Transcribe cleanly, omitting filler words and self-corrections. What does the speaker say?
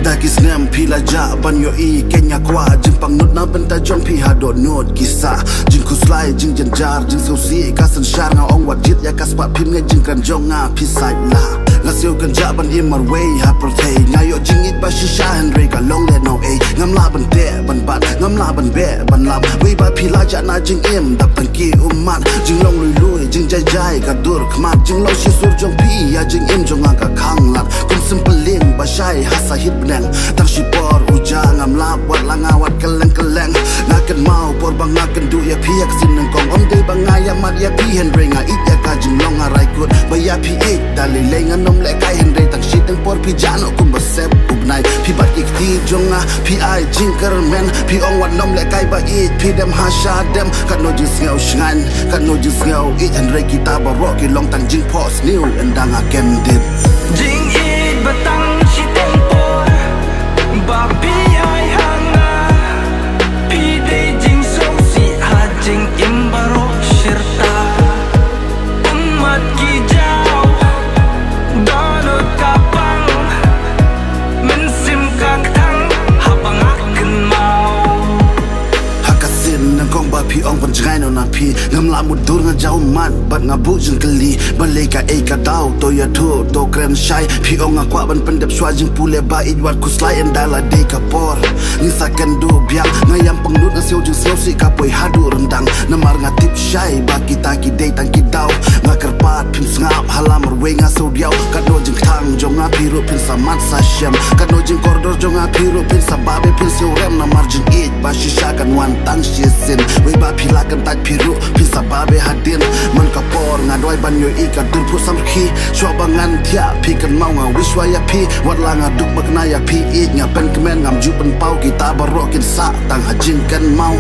Dagis ngam pila ja ban yo I Kenya kwa jing pang not na benta jong pi ha do not kisa jing kuslai jing janjar jing sosi kasan shar nga ong wat jit ya kaspa pim nge jing kan jong nga pi sai la ngasio kan ja ban im mar way ha per thei ngayo jing it ba shisha henry ka long le no a ngam la ban te ban bat ngam la ban be ban lam we ba pila ja na jing im dap tan ki umman jing long lui lui jing jai jai ka dur khmat jing lo shi sur jong pi ya jing im jong nga ka khang lat kum simple ling ba shai hasa hit tang si por ujang am lap wat langa wat keleng ngakan mau por bang ngakan du ya piak sin nang kong om de bang ya mat ya pi hen ring a it ya ka jing long a rai kut ba ya pi e dali le nganom le kai hen re tang si tang por pi jano kum ba sep up nai pi bat ik ti jonga pi ai jing ker men pi ong wat nom le kai ba it pi dem ha sha dem kat no jis ngau shan kat no jis ngau it hen re kita ba ro ki long tang jing pos new endang a kem dit jing it batang si tang Babi ai hanga Pide jing sosi ha jing imbaro shirta Umat ki jau Donut kapang Mensim kak tang Habang akan mau Hakasin nang kong ba pi ong ban jai no na pi ngam la mudur nga jau man bat nga bu jing kali balai ka e ka dau to ya thu to kren shai pi ong nga kwa ban pendep swa jing pule ba it wat kuslai en dala de ka por ni sakan du biang ngayam pengnut nga siu jing siu si ka poi hadu rendang namar nga tip shai ba kita ki de tang ki dau nga kerpat pim ngap halam we nga so diau ka no jing thang jong nga pi ru pin samat sa shem ka no jing koridor jong nga pi ru pin sababe pin siu rem na margin it ba shisha kan wan tang shi sin we ba pila kan tak piru pin sababe hadin man ka por nga doi ban yo I ka dur pu sam khi shwa bangan thia pi kan mau nga wiswa ya pi wat la nga duk bakna ya pi it nga pen kemen ngam ju pen pau kita baro kin sa tang hajing kan mau